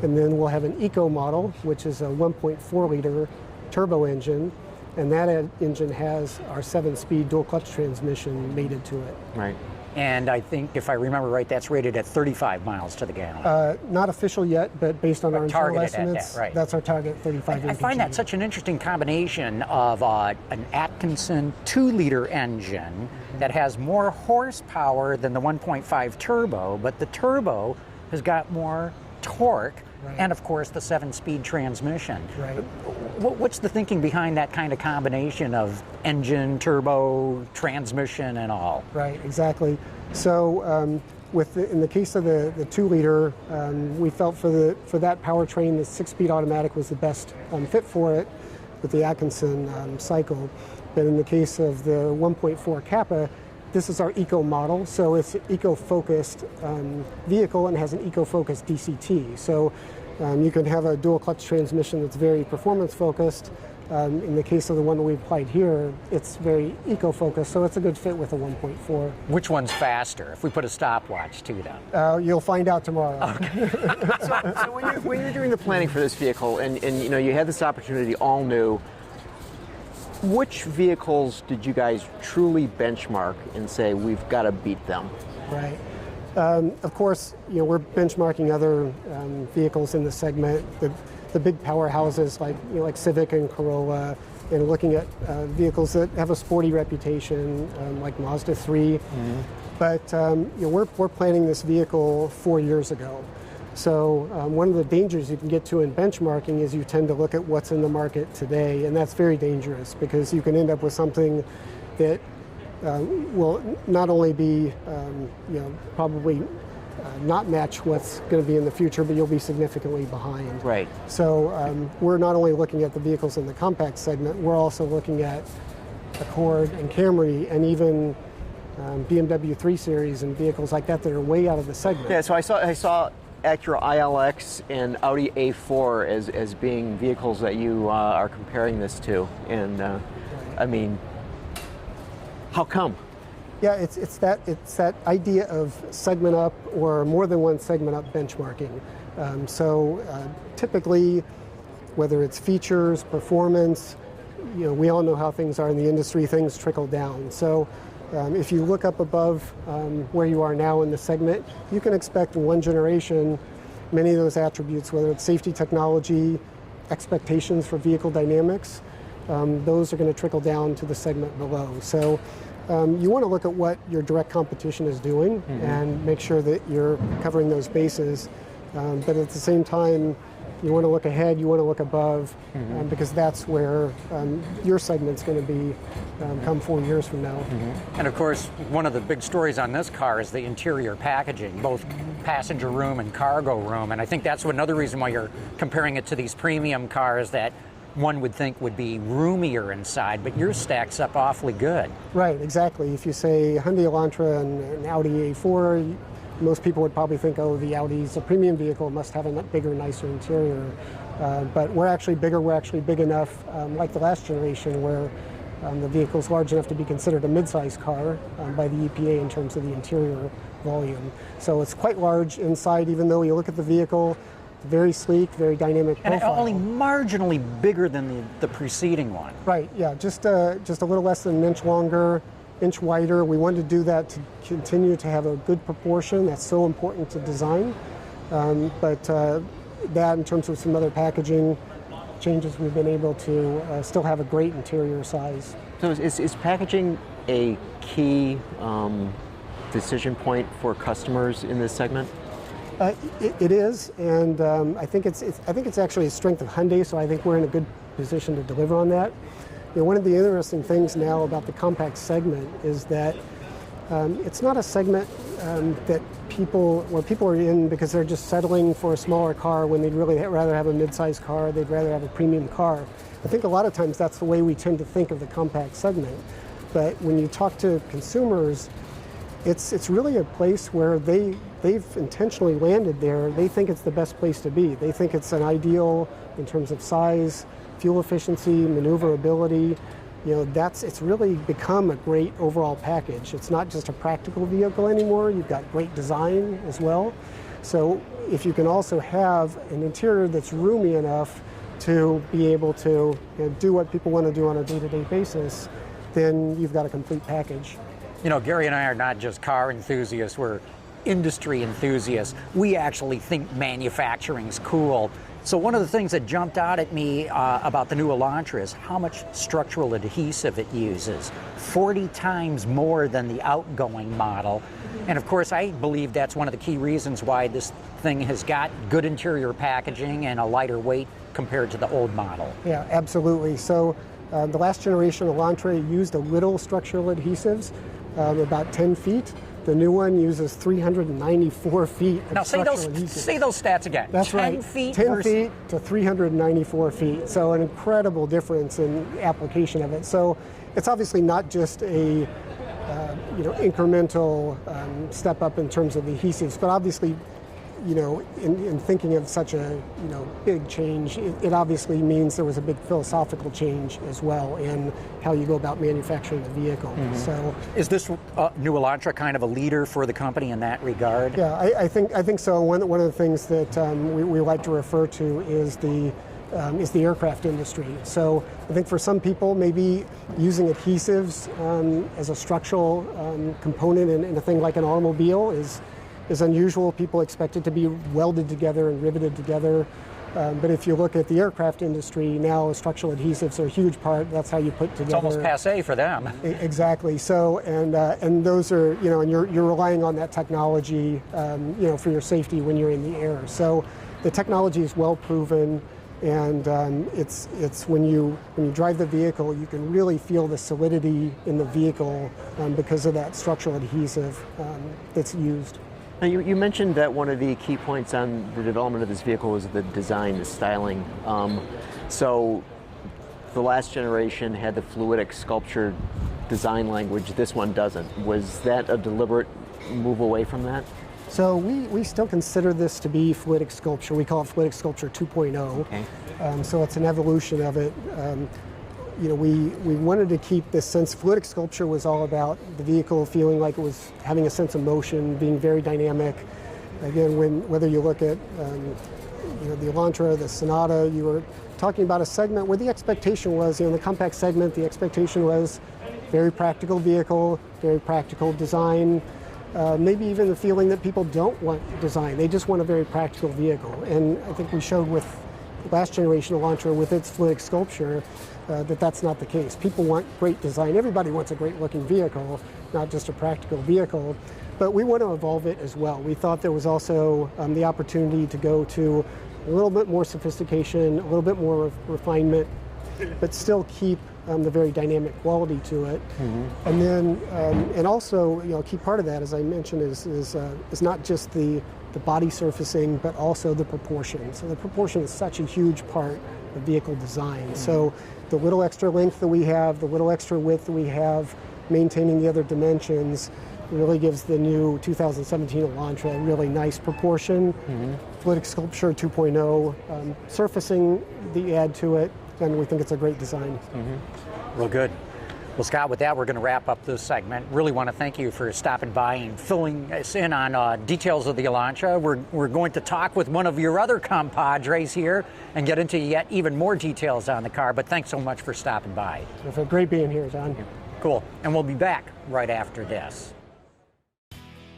And then we'll have an Eco model, which is a 1.4-liter turbo engine. And that engine has our 7-speed dual clutch transmission mated to it. Right. And I think, if I remember right, that's rated at 35 miles to the gallon. Not official yet, but based on our internal estimates, right. That's our target, 35 I find that such an interesting combination of an Atkinson 2-liter engine that has more horsepower than the 1.5 turbo, but the turbo has got more torque Right. and of course the 7-speed transmission. Right. What's the thinking behind that kind of combination of engine, turbo, transmission, and all? Right, exactly. So in the case of the 2-liter, we felt for that powertrain, the 6-speed automatic was the best fit for it with the Atkinson cycle. But in the case of the 1.4 Kappa, this is our eco model, so it's an eco-focused vehicle and has an eco-focused DCT. So you can have a dual clutch transmission that's very performance-focused. In the case of the one that we applied here, it's very eco-focused, so it's a good fit with a 1.4. Which one's faster if we put a stopwatch to them? You'll find out tomorrow. Okay. So when you're doing the planning for this vehicle, and you had this opportunity all new, which vehicles did you guys truly benchmark and say we've got to beat them? Right. Of course, we're benchmarking other vehicles in the segment, the big powerhouses like Civic and Corolla, and looking at vehicles that have a sporty reputation, like Mazda 3. Mm-hmm. But we're planning this vehicle 4 years ago. So one of the dangers you can get to in benchmarking is you tend to look at what's in the market today, and that's very dangerous because you can end up with something that will not only be, probably not match what's going to be in the future, but you'll be significantly behind. Right. So we're not only looking at the vehicles in the compact segment, we're also looking at Accord and Camry and even BMW 3 Series and vehicles like that are way out of the segment. Yeah, so I saw Acura ILX and Audi A4 as being vehicles that you are comparing this to, and I mean, how come? Yeah, it's that idea of segment up or more than one segment up benchmarking. Typically, whether it's features, performance, we all know how things are in the industry. Things trickle down. So if you look up above where you are now in the segment, you can expect in one generation many of those attributes, whether it's safety technology, expectations for vehicle dynamics, those are going to trickle down to the segment below. So you want to look at what your direct competition is doing and make sure that you're covering those bases. But at the same time, you want to look ahead, you want to look above, because that's where your segment's going to be come 4 years from now. And of course, one of the big stories on this car is the interior packaging, both passenger room and cargo room. And I think that's another reason why you're comparing it to these premium cars that one would think would be roomier inside, but yours stacks up awfully good. Right, exactly. If you say Hyundai Elantra and Audi A4, most people would probably think, oh, the Audi's a premium vehicle, must have a bigger, nicer interior. But we're actually bigger, we're actually big enough, like the last generation, where the vehicle's large enough to be considered a mid-size car by the EPA in terms of the interior volume. So it's quite large inside, even though you look at the vehicle, very sleek, very dynamic profile. And only marginally bigger than the preceding one. Right, yeah, just a little less than an inch longer, inch wider. We wanted to do that to continue to have a good proportion. That's so important to design. But that, in terms of some other packaging changes, we've been able to still have a great interior size. So is packaging a key decision point for customers in this segment? It is, and I think it's actually a strength of Hyundai. So I think we're in a good position to deliver on that. One of the interesting things now about the compact segment is that it's not a segment that people are in because they're just settling for a smaller car when they'd really rather have a mid-sized car, they'd rather have a premium car. I think a lot of times that's the way we tend to think of the compact segment. But when you talk to consumers, it's really a place where they've intentionally landed there. They think it's the best place to be. They think it's an ideal in terms of size, fuel efficiency, maneuverability. It's really become a great overall package. It's not just a practical vehicle anymore. You've got great design as well. So if you can also have an interior that's roomy enough to be able to do what people want to do on a day-to-day basis, then you've got a complete package. Gary and I are not just car enthusiasts, we're industry enthusiasts. We actually think manufacturing's cool. So one of the things that jumped out at me about the new Elantra is how much structural adhesive it uses. 40 times more than the outgoing model. And of course, I believe that's one of the key reasons why this thing has got good interior packaging and a lighter weight compared to the old model. Yeah, absolutely. So the last generation Elantra used a little structural adhesives, about 10 feet. The new one uses 394 feet of now say those stats again. That's 10 right. feet 10 feet to 394 feet. So an incredible difference in application of it. So it's obviously not just a incremental step up in terms of adhesives, but obviously, in thinking of such a big change, it obviously means there was a big philosophical change as well in how you go about manufacturing the vehicle. Mm-hmm. So, is this new Elantra kind of a leader for the company in that regard? Yeah, I think so. One of the things that we like to refer to is the aircraft industry. So I think for some people, maybe using adhesives as a structural component in a thing like an automobile is unusual. People expect it to be welded together and riveted together. But if you look at the aircraft industry now, structural adhesives are a huge part. That's how you put together. It's almost passé for them. Exactly. So and those are and you're relying on that technology for your safety when you're in the air. So the technology is well proven. And it's when you drive the vehicle, you can really feel the solidity in the vehicle because of that structural adhesive that's used. Now you mentioned that one of the key points on the development of this vehicle was the design, the styling. So the last generation had the fluidic sculpture design language. This one doesn't. Was that a deliberate move away from that? So we still consider this to be fluidic sculpture. We call it fluidic sculpture 2.0. Okay. So it's an evolution of it. We wanted to keep this sense. Fluidic sculpture was all about the vehicle feeling like it was having a sense of motion, being very dynamic. Again, whether you look at the Elantra, the Sonata, you were talking about a segment where the expectation was, in the compact segment, the expectation was very practical vehicle, very practical design. Maybe even the feeling that people don't want design. They just want a very practical vehicle. And I think we showed with the last generation Elantra with its fluidic sculpture that that's not the case. People want great design. Everybody wants a great looking vehicle, not just a practical vehicle. But we want to evolve it as well. We thought there was also the opportunity to go to a little bit more sophistication, a little bit more refinement, but still keep the very dynamic quality to it. Mm-hmm. And then, and also, a key part of that, as I mentioned, is not just the body surfacing, but also the proportion. So the proportion is such a huge part of vehicle design. Mm-hmm. So the little extra length that we have, the little extra width that we have, maintaining the other dimensions, really gives the new 2017 Elantra a really nice proportion. Mm-hmm. Fluidic sculpture 2.0, surfacing the add to it, and we think it's a great design. Mm-hmm. Well, good. Well, Scott, with that, we're going to wrap up this segment. Really want to thank you for stopping by and filling us in on details of the Elantra. We're going to talk with one of your other compadres here and get into yet even more details on the car, but thanks so much for stopping by. It's great being here, John. Cool. And we'll be back right after this.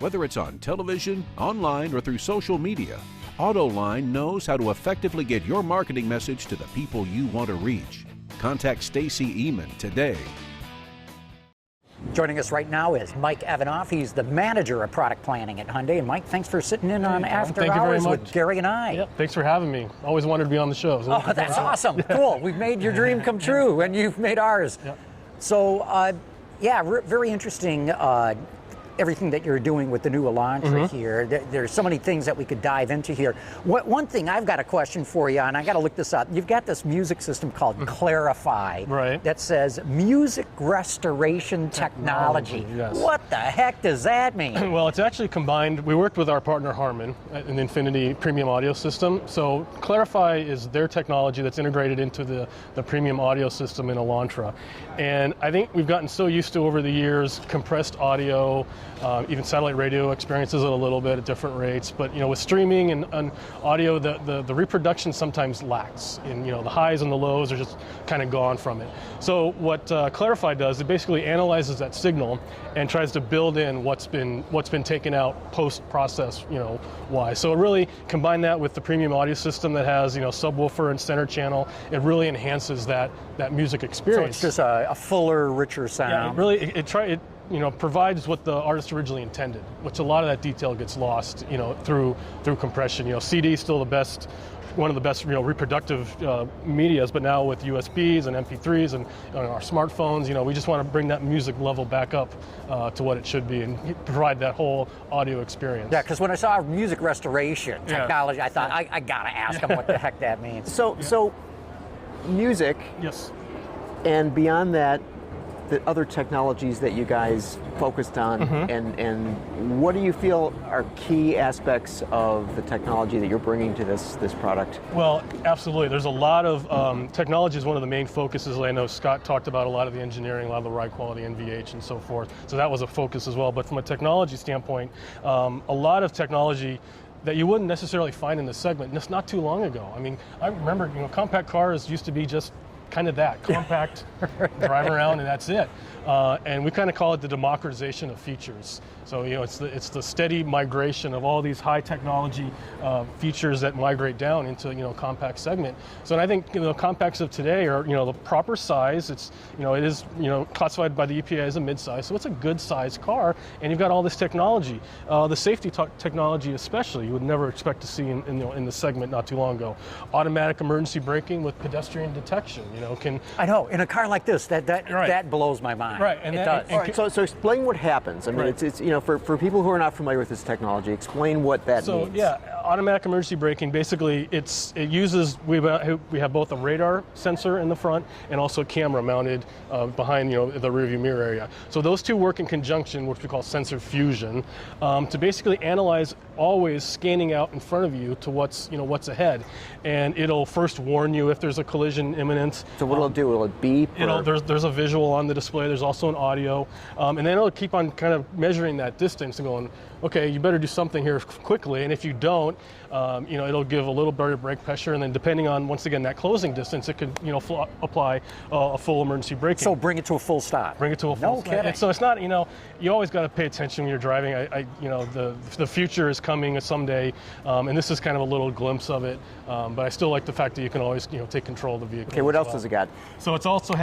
Whether it's on television, online, or through social media, Autoline knows how to effectively get your marketing message to the people you want to reach. Contact Stacy Eman today. Joining us right now is Mike Evanoff. He's the manager of product planning at Hyundai. And Mike, thanks for sitting in on After Hours with Gary and I. Yep, thanks for having me. Always wanted to be on the show. So oh, that's awesome. Cool. We've made your dream come true, and you've made ours. Yep. So, very interesting. Everything that you're doing with the new Elantra here. There's so many things that we could dive into here. One thing, I've got a question for you, and I got to look this up. You've got this music system called Clarify that says Music Restoration Technology. Yes. What the heck does that mean? Well, it's actually combined. We worked with our partner Harman, an Infinity premium audio system. So Clarify is their technology that's integrated into the premium audio system in Elantra. And I think we've gotten so used to over the years compressed audio, Even satellite radio experiences it a little bit at different rates. But with streaming and audio, the reproduction sometimes lacks. And the highs and the lows are just kind of gone from it. So what Clarify does, it basically analyzes that signal and tries to build in what's been taken out post-process, wise. So it really combine that with the premium audio system that has subwoofer and center channel. It really enhances that music experience. So it's just a fuller, richer sound. Yeah, it really it provides what the artist originally intended, which a lot of that detail gets lost through compression. CD is still one of the best reproductive medias, but now with USBs and MP3s and our smartphones, we just want to bring that music level back up to what it should be and provide that whole audio experience. Yeah, because when I saw music restoration technology, I thought I gotta ask them what the heck that means. So music, yes, and beyond that, the other technologies that you guys focused on, and what do you feel are key aspects of the technology that you're bringing to this product? Well, absolutely. There's a lot of technology is one of the main focuses. I know Scott talked about a lot of the engineering, a lot of the ride quality, NVH, and so forth. So that was a focus as well. But from a technology standpoint, a lot of technology that you wouldn't necessarily find in this segment just not too long ago. I mean, I remember compact cars used to be just kind of that, compact, drive around and that's it. And we kind of call it the democratization of features. So it's the steady migration of all these high technology features that migrate down into compact segment. So I think compacts of today are the proper size. It is classified by the EPA as a mid-size, so it's a good sized car. And you've got all this technology, the safety technology especially. You would never expect to see in the segment not too long ago. Automatic emergency braking with pedestrian detection. I know, in a car like this, that blows my mind. Right, and it does. All right, so explain what happens. I mean, it's for people who are not familiar with this technology, explain what that means. So yeah, automatic emergency braking, basically it uses, we have both a radar sensor in the front and also a camera mounted behind the rearview mirror area. So those two work in conjunction, which we call sensor fusion, to basically analyze always scanning out in front of you to what's ahead. And it'll first warn you if there's a collision imminent. So what it'll do, will it beep? There's a visual on the display, there's also an audio, and then it'll keep on kind of measuring that distance and going, okay, you better do something here quickly, and if you don't, it'll give a little bit of brake pressure, and then depending on, once again, that closing distance, it could apply a full emergency braking. So bring it to a full stop. Bring it to a full stop. Kidding. So it's not, you always got to pay attention when you're driving. The future is coming someday, and this is kind of a little glimpse of it, but I still like the fact that you can always take control of the vehicle. Okay, what else does it got? So it's also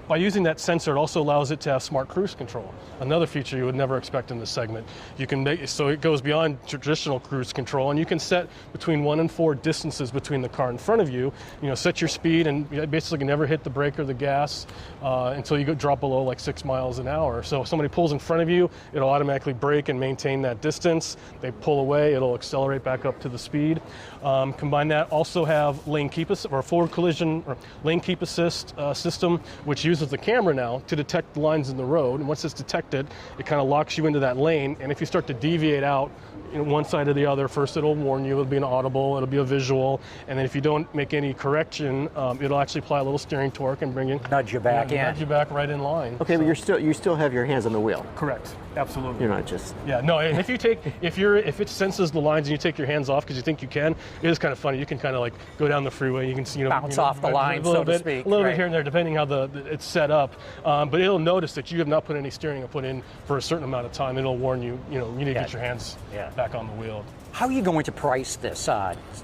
by using that sensor, it also allows it to have smart cruise control. Another feature you would never expect in this segment. You can so it goes beyond traditional cruise control, and you can set between 1 and 4 distances between the car in front of you. Set your speed, and basically never hit the brake or the gas until you drop below like 6 miles an hour. So if somebody pulls in front of you, it'll automatically brake and maintain that distance. They pull away, it'll accelerate back up to the speed. Combine that, also have lane keep assist, or forward collision or lane keep assist system, which uses the camera now to detect the lines in the road. And once it's detected, it kind of locks you into that lane. And if you start to deviate out one side or the other, first it'll warn you, it'll be an audible, it'll be a visual, and then if you don't make any correction, it'll actually apply a little steering torque and nudge you back in. Nudge you back right in line. Okay, but you still have your hands on the wheel. Correct. Absolutely. You're not just... Yeah, no, and if it senses the lines and you take your hands off because you think you can, it is kind of funny. You can kind of like go down the freeway, you can bounce off the line, so to speak. A little bit here and there, depending how it's set up. But it'll notice that you have not put any steering put in for a certain amount of time. It'll warn you, you need to get your hands back on the wheel. How are you going to price this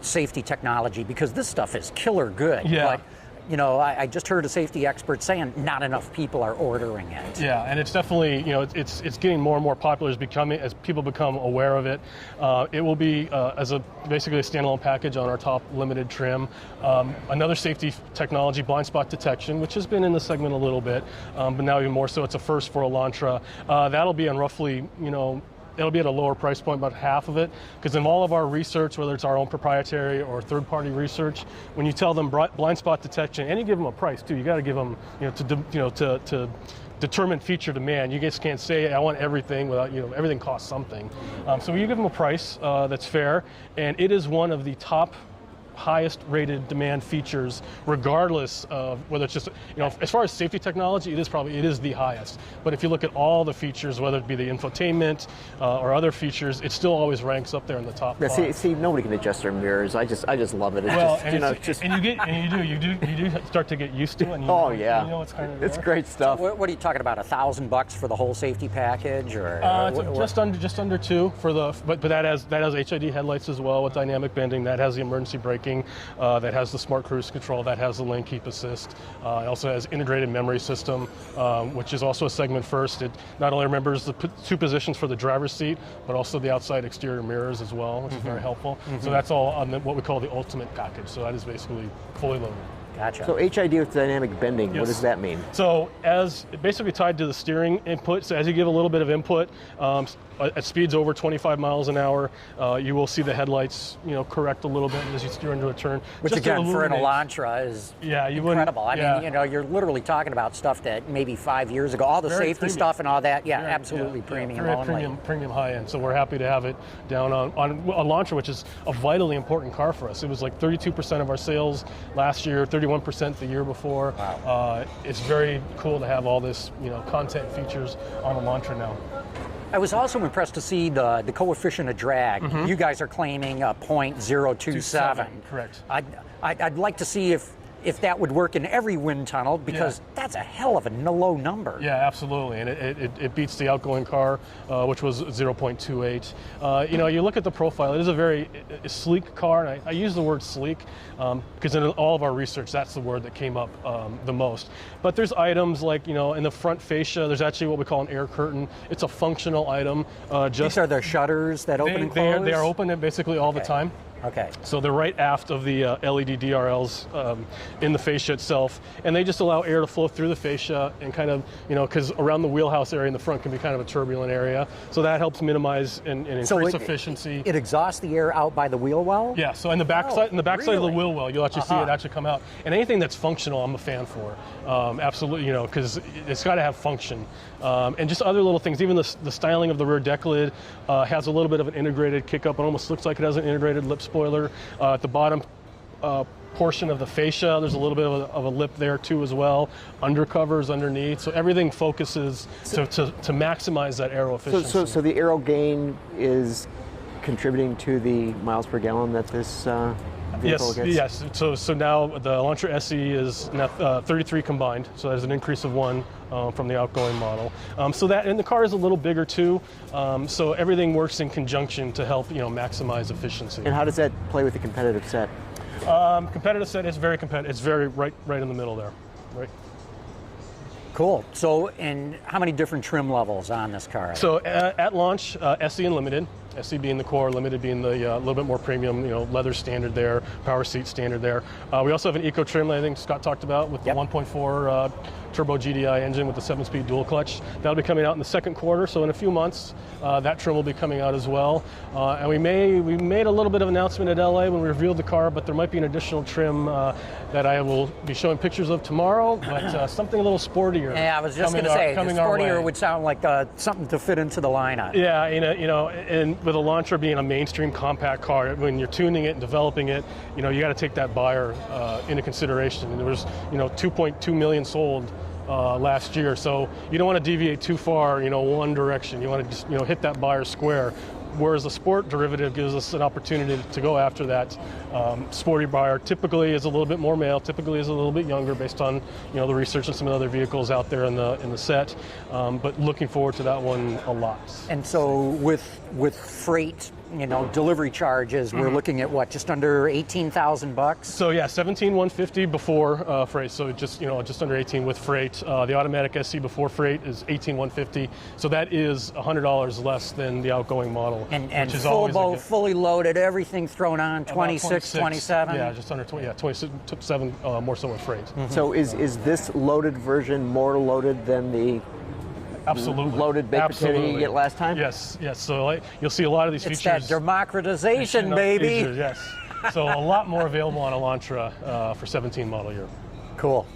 safety technology? Because this stuff is killer good. Yeah. But, I just heard a safety expert saying not enough people are ordering it. Yeah, and it's definitely, it's getting more and more popular as people become aware of it. It will be basically a standalone package on our top limited trim. Another safety technology, blind spot detection, which has been in the segment a little bit, but now even more so. It's a first for Elantra. That'll be on roughly, it'll be at a lower price point, about half of it, because in all of our research, whether it's our own proprietary or third-party research, when you tell them blind spot detection, and you give them a price too, you got to give them, to determine feature demand. You just can't say I want everything without, everything costs something. So you give them a price that's fair, and it is one of the top highest rated demand features, regardless of whether it's just, as far as safety technology, it is the highest. But if you look at all the features, whether it be the infotainment or other features, it still always ranks up there in the top five. See, nobody can adjust their mirrors. I just love it. It's you do start to get used to it. And you know it's kind of it's great stuff. So what are you talking about? $1,000 for the whole safety package, or just under $2 for the, but that has HID headlights as well with dynamic bending. That has the emergency braking. That has the smart cruise control. That has the lane keep assist. It also has integrated memory system, which is also a segment first. It not only remembers the two positions for the driver's seat, but also the outside exterior mirrors as well, which is very helpful. So that's all on what we call the ultimate package. So that is basically fully loaded. Gotcha. So HID with dynamic bending, Yes. What does that mean? So as basically tied to the steering input, so as you give a little bit of input, at speeds over 25 miles an hour, you will see the headlights, correct a little bit as you steer into a turn. Which just again, for an Elantra is incredible. I mean, you're literally talking about stuff that maybe 5 years ago, all the Very safety premium. stuff and all that, absolutely premium. Very premium high end. So we're happy to have it down on Elantra, which is a vitally important car for us. It was like 32% of our sales last year, 31% the year before. Wow. It's very cool to have all this, content features on Elantra now. I was also impressed to see the coefficient of drag. You guys are claiming 0.027. Correct. I'd like to see if that would work in every wind tunnel, because that's a hell of a low number. Yeah, absolutely, and it beats the outgoing car, which was 0.28. You look at the profile, it is a very sleek car, and I use the word sleek because in all of our research, that's the word that came up the most. But there's items like, in the front fascia, there's actually what we call an air curtain. It's a functional item. These are the shutters that open and close? They are open basically all the time. Okay. So they're right aft of the LED DRLs in the fascia itself, and they just allow air to flow through the fascia and kind of, because around the wheelhouse area in the front can be kind of a turbulent area. So that helps minimize and increase efficiency. It exhausts the air out by the wheel well? Yeah. So in the backside, side of the wheel well, you'll actually see it actually come out. And anything that's functional, I'm a fan for. Absolutely, because it's got to have function. And just other little things. Even the styling of the rear deck lid has a little bit of an integrated kick up. It almost looks like it has an integrated lip spoiler. At the bottom portion of the fascia, there's a little bit of a lip there too as well. Undercovers underneath, so everything focuses to maximize that aero efficiency. So the aero gain is contributing to the miles per gallon that this vehicle gets? Yes. So now the Elantra SE is now 33 combined, so there's an increase of 1 from the outgoing model. And the car is a little bigger too, so everything works in conjunction to help maximize efficiency. And how does that play with the competitive set? Competitive set is very competitive. It's very right in the middle there, right. Cool. So, and how many different trim levels on this car? So at launch, SE and Limited. SE being the core, Limited being the little bit more premium, leather standard there, power seat standard there. We also have an eco trim that I think Scott talked about with the 1.4 turbo GDI engine with the 7-speed dual clutch. That'll be coming out in the second quarter, so in a few months that trim will be coming out as well. And we made a little bit of an announcement at LA when we revealed the car, but there might be an additional trim that I will be showing pictures of tomorrow, but something a little sportier. Yeah, I was just going to say, the sportier would sound like something to fit into the lineup. Yeah, and with Elantra being a mainstream compact car, when you're tuning it and developing it, you got to take that buyer into consideration. And there was, 2.2 million sold last year, so you don't want to deviate too far, one direction. You want to just, hit that buyer square. Whereas the sport derivative gives us an opportunity to go after that sporty buyer. Typically is a little bit more male, typically is a little bit younger based on the research and some of the other vehicles out there in the set. But looking forward to that one a lot. And so with freight, delivery charges, we're looking at what, just under $18,000? So yeah, $17,150 before freight. So just under 18 with freight. The automatic SC before freight is $18,150. So that is $100 less than the outgoing model. And full boat, fully loaded, everything thrown on, 26, 27? Yeah, just under 20. Yeah, 27 more so with freight. So is this loaded version more loaded than the Absolutely. loaded baked potato you get last time? Yes. So you'll see a lot of these features. It's that democratization, baby. Features, yes. So a lot more available on Elantra for 17 model year. Cool.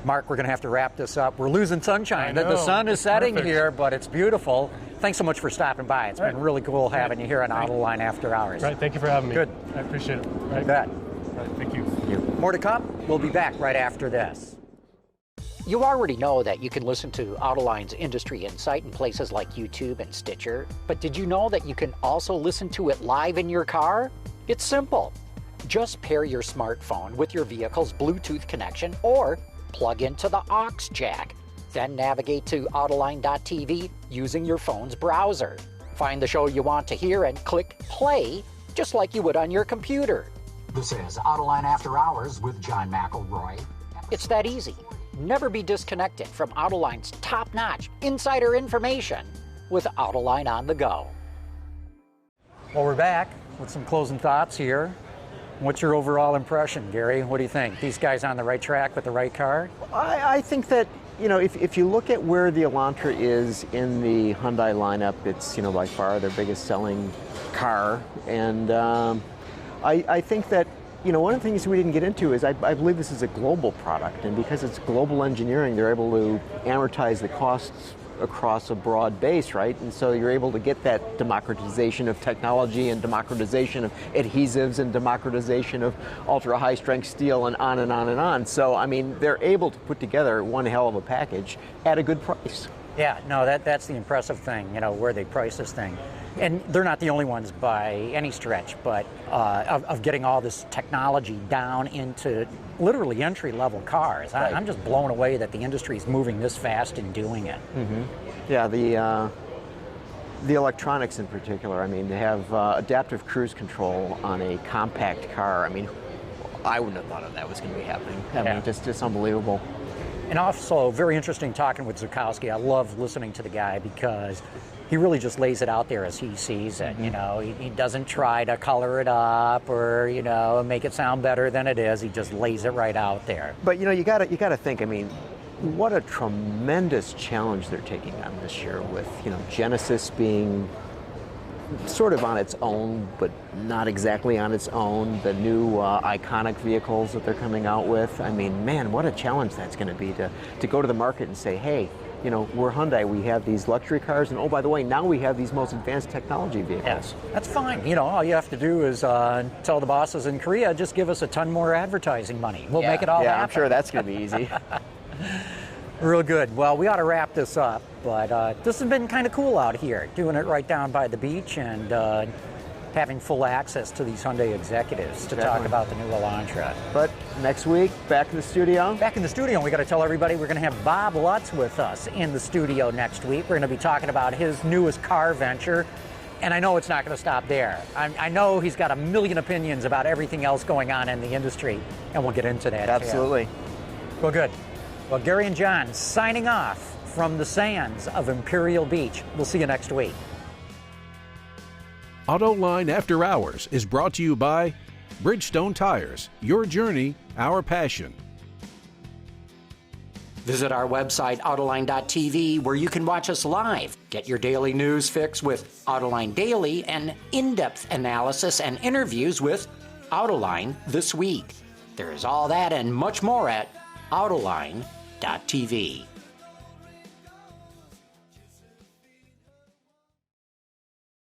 Mark, we're going to have to wrap this up. We're losing sunshine. The sun is setting here, but it's beautiful. Thanks so much for stopping by. It's been really cool having you here on Autoline After Hours. Right. Thank you for having me. Good. I appreciate it. Right. You bet. All right, thank you. More to come. We'll be back right after this. You already know that you can listen to Autoline's Industry Insight in places like YouTube and Stitcher, but did you know that you can also listen to it live in your car? It's simple. Just pair your smartphone with your vehicle's Bluetooth connection or plug into the aux jack. Then navigate to Autoline.tv using your phone's browser. Find the show you want to hear and click play, just like you would on your computer. This is Autoline After Hours with John McElroy. It's that easy. Never be disconnected from Autoline's top-notch insider information with Autoline on the go. Well, we're back with some closing thoughts here. What's your overall impression, Gary? What do you think? These guys on the right track with the right car? I think that, you know, if you look at where the Elantra is in the Hyundai lineup, it's, you know, by far their biggest selling car. And I think that, you know, one of the things we didn't get into is I believe this is a global product, and because it's global engineering, they're able to amortize the costs across a broad base, right? And so you're able to get that democratization of technology and democratization of adhesives and democratization of ultra high strength steel and on and on and on. So, I mean, they're able to put together one hell of a package at a good price. Yeah, no, that's the impressive thing, you know, where they price this thing. And they're not the only ones by any stretch, but of getting all this technology down into literally entry-level cars. Right. I'm just blown away that the industry is moving this fast in doing it. Mm-hmm. Yeah, the electronics in particular, I mean, to have adaptive cruise control on a compact car, I mean, I wouldn't have thought of that was going to be happening. I mean, just unbelievable. And also, very interesting talking with Zuchowski. I love listening to the guy because he really just lays it out there as he sees it. You know, he doesn't try to color it up or, you know, make it sound better than it is. He just lays it right out there. But, you know, you got to think, I mean, what a tremendous challenge they're taking on this year with, you know, Genesis being sort of on its own, but not exactly on its own. The new iconic vehicles that they're coming out with. I mean, man, what a challenge that's going to be to go to the market and say, hey, you know, we're Hyundai, we have these luxury cars, and oh, by the way, now we have these most advanced technology vehicles. Yes, that's fine. You know, all you have to do is tell the bosses in Korea, just give us a ton more advertising money. We'll make it all happen. Yeah, I'm sure that's going to be easy. Real good. Well, we ought to wrap this up, but this has been kind of cool out here, doing it right down by the beach and having full access to these Hyundai executives to talk about the new Elantra. But next week, back in the studio. Back in the studio, and we got to tell everybody we're going to have Bob Lutz with us in the studio next week. We're going to be talking about his newest car venture, and I know it's not going to stop there. I know he's got a million opinions about everything else going on in the industry, and we'll get into that. Absolutely. Well, good. Well, Gary and John signing off from the sands of Imperial Beach. We'll see you next week. Autoline After Hours is brought to you by Bridgestone Tires, your journey, our passion. Visit our website, Autoline.tv, where you can watch us live. Get your daily news fix with Autoline Daily and in-depth analysis and interviews with Autoline This Week. There is all that and much more at Autoline.tv.